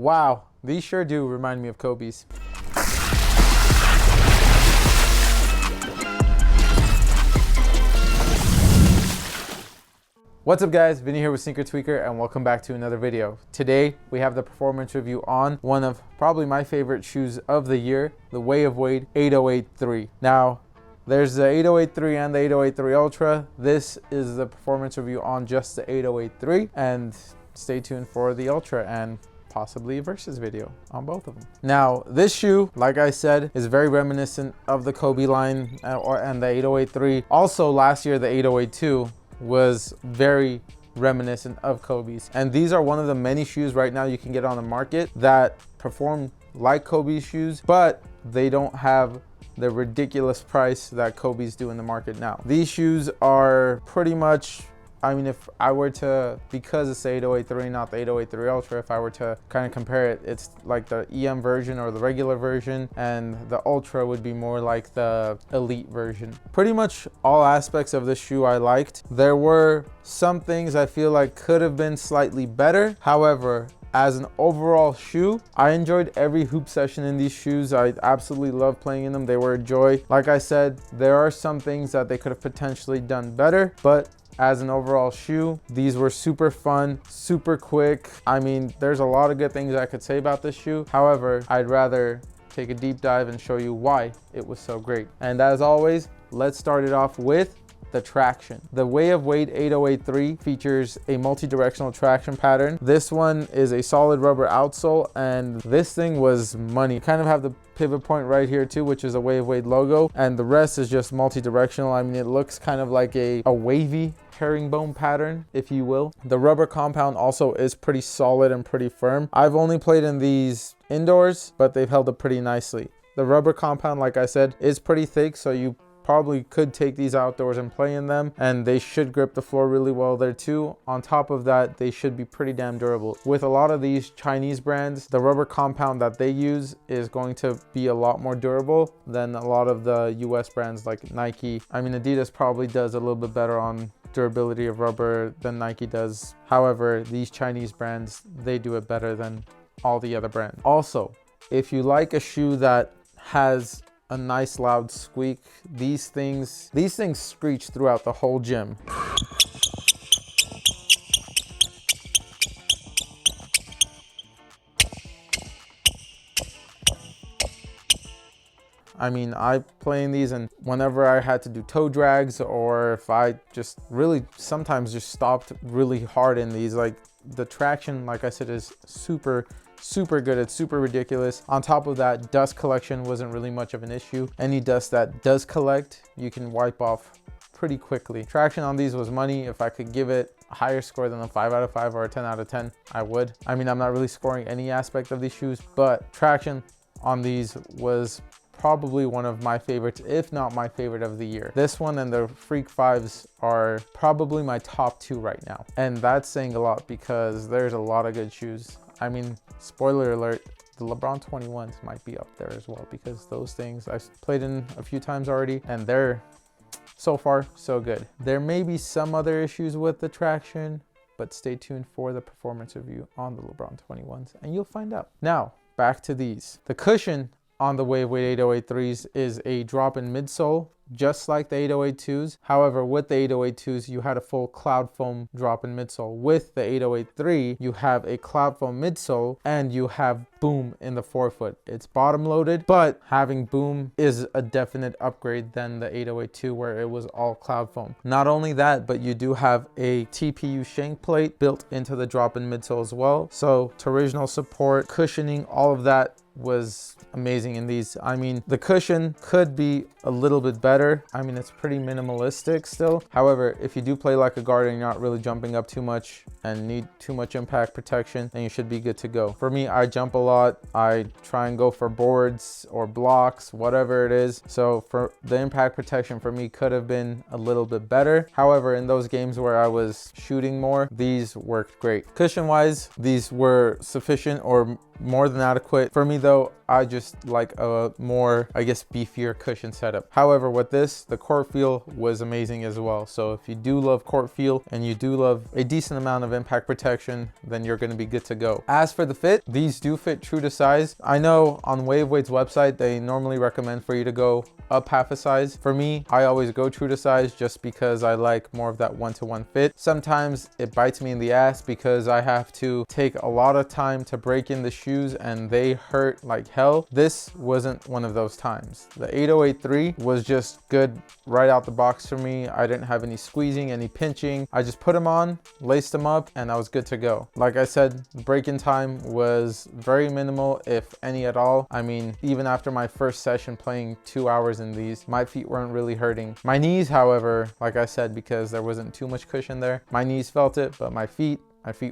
Wow, these sure do remind me of Kobe's. What's up guys, Vinny here with Sneaker Tweaker and welcome back to another video. Today we have the performance review on one of probably my favorite shoes of the year, the Way of Wade 808-3. Now, there's the 808-3 and the 808-3 Ultra. This is the performance review on just the 808-3, and stay tuned for the Ultra and possibly a versus video on both of them. Now, this shoe, like I said, is very reminiscent of the Kobe line and the 808-3. Also, last year, the 808-2 was very reminiscent of Kobe's. And these are one of the many shoes right now you can get on the market that perform like Kobe's shoes, but they don't have the ridiculous price that Kobe's do in the market now. These shoes are pretty much, I mean, if I were to, because it's the 808-3, not the 808-3 Ultra, if I were to kind of compare it, it's like the EM version or the regular version, and the Ultra would be more like the elite version. Pretty much all aspects of this shoe I liked. There were some things I feel like could have been slightly better. However, as an overall shoe, I enjoyed every hoop session in these shoes. I absolutely love playing in them. They were a joy. Like I said, there are some things that they could have potentially done better, but as an overall shoe, these were super fun, super quick. I mean, there's a lot of good things I could say about this shoe. However, I'd rather take a deep dive and show you why it was so great. And as always, let's start it off with the traction. The Way of Wade 808-3 features a multi-directional traction pattern. This one is a solid rubber outsole, and this thing was money. You kind of have the pivot point right here too, which is a Way of Wade logo, and the rest is just multi-directional. I mean, it looks kind of like a wavy herringbone pattern, if you will. The rubber compound also is pretty solid and pretty firm. I've only played in these indoors, but they've held up pretty nicely. The rubber compound, like I said, is pretty thick, so you probably could take these outdoors and play in them, and they should grip the floor really well there too. On top of that, they should be pretty damn durable. With a lot of these Chinese brands, the rubber compound that they use is going to be a lot more durable than a lot of the US brands like Nike. I mean, Adidas probably does a little bit better on durability of rubber than Nike does. However, these Chinese brands, they do it better than all the other brands. Also, if you like a shoe that has a nice loud squeak, these things screech throughout the whole gym. I mean, I play in these, and whenever I had to do toe drags, or if I just really sometimes just stopped really hard in these, like the traction, like I said, is super good. It's super ridiculous. On top of that, dust collection wasn't really much of an issue. Any dust that does collect, you can wipe off pretty quickly. Traction on these was money. If I could give it a higher score than a 5 out of 5 or a 10 out of 10, I would. I mean, I'm not really scoring any aspect of these shoes, but traction on these was probably one of my favorites, if not my favorite of the year. This one and the Freak 5s are probably my top two right now. And that's saying a lot because there's a lot of good shoes. I mean, spoiler alert, the LeBron 21s might be up there as well, because those things I've played in a few times already, and they're so far so good. There may be some other issues with the traction, but stay tuned for the performance review on the LeBron 21s and you'll find out. Now, back to these. The cushion on the Way of Wade 808-3s is a drop-in midsole, just like the 808-2s. However, with the 808-2s, you had a full cloud foam drop-in midsole. With the 808-3, you have a cloud foam midsole and you have boom in the forefoot. It's bottom loaded, but having boom is a definite upgrade than the 808-2 where it was all cloud foam. Not only that, but you do have a TPU shank plate built into the drop-in midsole as well. So torsional support, cushioning, all of that was amazing in these. I mean, the cushion could be a little bit better. I mean, it's pretty minimalistic still. However, if you do play like a guard and you're not really jumping up too much and need too much impact protection, then you should be good to go. For me, I jump a lot. I try and go for boards or blocks, whatever it is. So for the impact protection for me could have been a little bit better. However, in those games where I was shooting more, these worked great. Cushion wise, these were sufficient or more than adequate. For me though, though, I just like a more, I guess, beefier cushion setup. However, with this, the court feel was amazing as well. So if you do love court feel and you do love a decent amount of impact protection, then you're going to be good to go. As for the fit, these do fit true to size. I know on Wavewade's website, they normally recommend for you to go up half a size. For me, I always go true to size just because I like more of that one-to-one fit. Sometimes it bites me in the ass because I have to take a lot of time to break in the shoes and they hurt like hell. This wasn't one of those times. The 8083 was just good right out the box for me. I didn't have any squeezing, any pinching. I just put them on, laced them up, and I was good to go. Like I said, break-in time was very minimal, if any at all. I mean, even after my first session playing 2 hours in these, my feet weren't really hurting. My knees, however, like I said, because there wasn't too much cushion there, my knees felt it, but my feet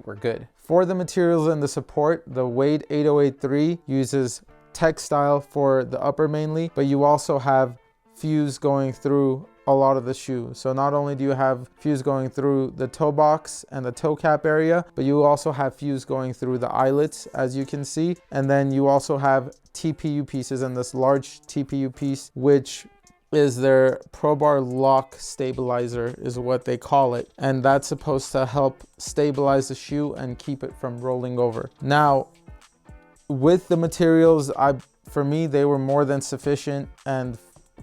were good. For the materials and the support, the Wade 8083 uses textile for the upper mainly, but you also have fuse going through a lot of the shoe. So not only do you have fuse going through the toe box and the toe cap area, but you also have fuse going through the eyelets, as you can see. And then you also have TPU pieces, and this large TPU piece, which is their Pro Bar lock stabilizer is what they call it. And that's supposed to help stabilize the shoe and keep it from rolling over. Now, with the materials, for me, they were more than sufficient, and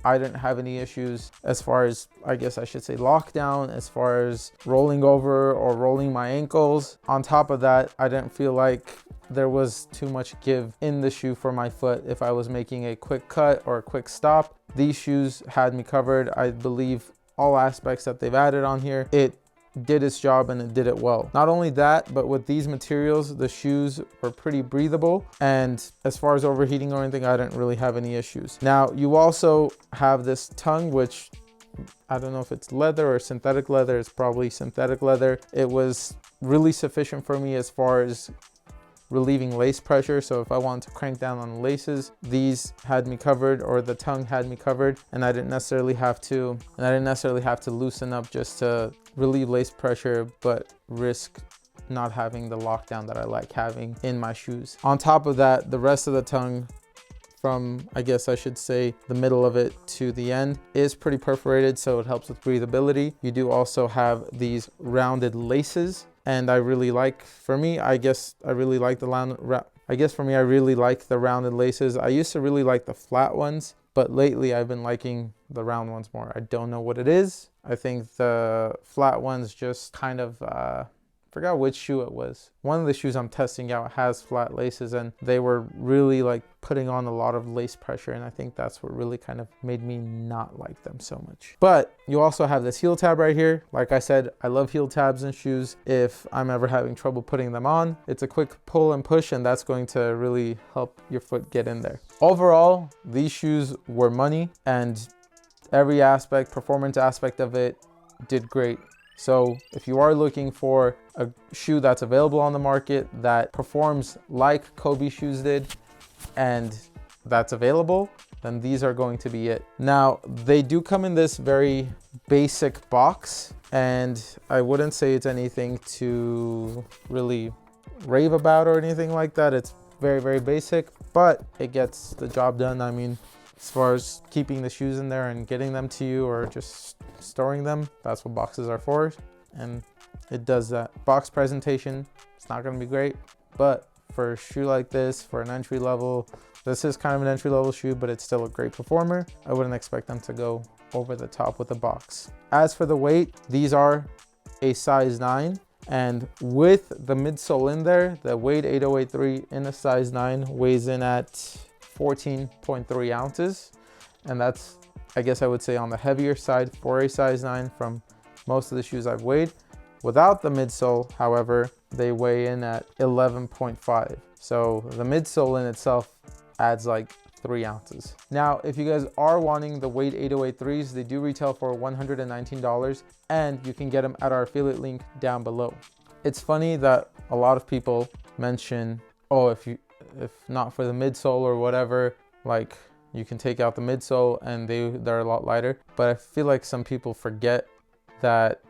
I didn't have any issues as far as, I guess I should say, lockdown, as far as rolling over or rolling my ankles. On top of that, I didn't feel like there was too much give in the shoe for my foot if I was making a quick cut or a quick stop. These shoes had me covered. I believe all aspects that they've added on here, it did its job and it did it well. Not only that, but with these materials, the shoes were pretty breathable, and as far as overheating or anything, I didn't really have any issues. Now, you also have this tongue, which I don't know if it's leather or synthetic leather. It's probably synthetic leather. It was really sufficient for me as far as relieving lace pressure. So if I wanted to crank down on the laces, these had me covered, or the tongue had me covered, and I didn't necessarily have to loosen up just to relieve lace pressure, but risk not having the lockdown that I like having in my shoes. On top of that, the rest of the tongue, from, I guess I should say, the middle of it to the end, is pretty perforated, so it helps with breathability. You do also have these rounded laces, and I really like, for me, I guess I really like the rounded laces. I used to really like the flat ones, but lately I've been liking the round ones more. I don't know what it is. I think the flat ones just kind of, forgot which shoe it was. One of the shoes I'm testing out has flat laces, and they were really like putting on a lot of lace pressure, and I think that's what really kind of made me not like them so much. But you also have this heel tab right here. Like I said, I love heel tabs in shoes. If I'm ever having trouble putting them on, it's a quick pull and push, and that's going to really help your foot get in there. Overall, these shoes were money, and every aspect, performance aspect of it, did great. So if you are looking for a shoe that's available on the market that performs like Kobe shoes did, and that's available, then these are going to be it. Now, they do come in this very basic box, and I wouldn't say it's anything to really rave about or anything like that. It's very, very basic, but it gets the job done. I mean, as far as keeping the shoes in there and getting them to you, or just storing them, that's what boxes are for, and it does that. Box presentation, it's not going to be great, but for a shoe like this, for an entry level, this is kind of an entry level shoe, but it's still a great performer. I wouldn't expect them to go over the top with the box. As for the weight, these are a size 9, and with the midsole in there, the Wade 8083 in a size 9 weighs in at 14.3 ounces, and that's, I guess I would say, on the heavier side for a size 9 from most of the shoes I've weighed. Without the midsole, however, they weigh in at 11.5. So the midsole in itself adds like 3 ounces. Now, if you guys are wanting the Wade 8083s, they do retail for $119, and you can get them at our affiliate link down below. It's funny that a lot of people mention, oh, if not for the midsole or whatever, like, you can take out the midsole and they're a lot lighter. But I feel like some people forget that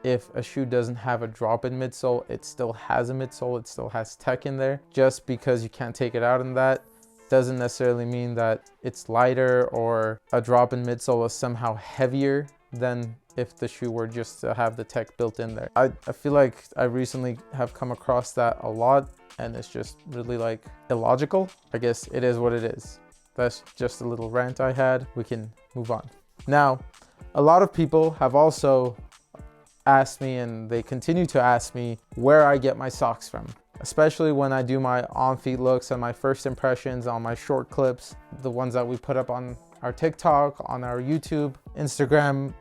if a shoe doesn't have a drop-in midsole, it still has a midsole, it still has tech in there. Just because you can't take it out in that doesn't necessarily mean that it's lighter or a drop in midsole is somehow heavier than if the shoe were just to have the tech built in there. I feel like I recently have come across that a lot, and it's just really like illogical. I guess it is what it is. That's just a little rant I had. We can move on. Now, a lot of people have also asked me, and they continue to ask me, where I get my socks from. Especially when I do my on-feet looks and my first impressions on my short clips, the ones that we put up on our TikTok, on our YouTube, Instagram.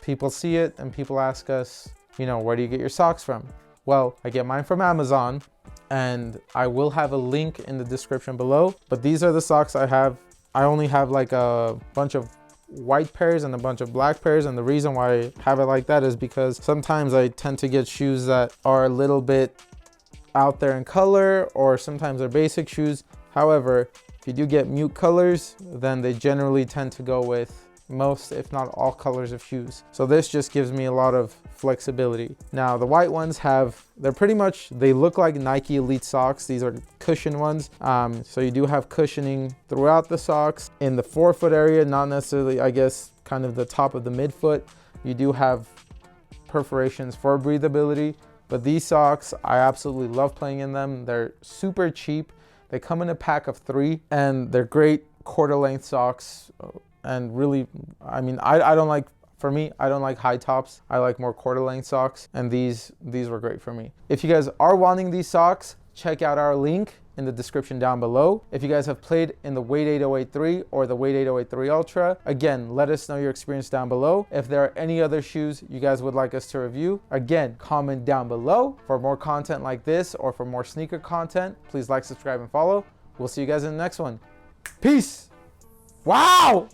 People see it and people ask us, you know, where do you get your socks from? Well, I get mine from Amazon, and I will have a link in the description below. But these are the socks I have. I only have like a bunch of white pairs and a bunch of black pairs, and the reason why I have it like that is because sometimes I tend to get shoes that are a little bit out there in color, or sometimes they're basic shoes. However, if you do get mute colors, then they generally tend to go with most, if not all, colors of shoes. So this just gives me a lot of flexibility. Now the white ones they're pretty much, they look like Nike Elite socks. These are cushion ones. So you do have cushioning throughout the socks. In the forefoot area, not necessarily, I guess, kind of the top of the midfoot, you do have perforations for breathability. But these socks, I absolutely love playing in them. They're super cheap. They come in a pack of 3, and they're great quarter length socks. And really, I mean, I don't like, for me, I don't like high tops. I like more quarter length socks, and these were great for me. If you guys are wanting these socks, check out our link in the description down below. If you guys have played in the Wade 8083 or the Wade 8083 Ultra, again, let us know your experience down below. If there are any other shoes you guys would like us to review, again, comment down below. For more content like this, or for more sneaker content, please like, subscribe, and follow. We'll see you guys in the next one. Peace. Wow!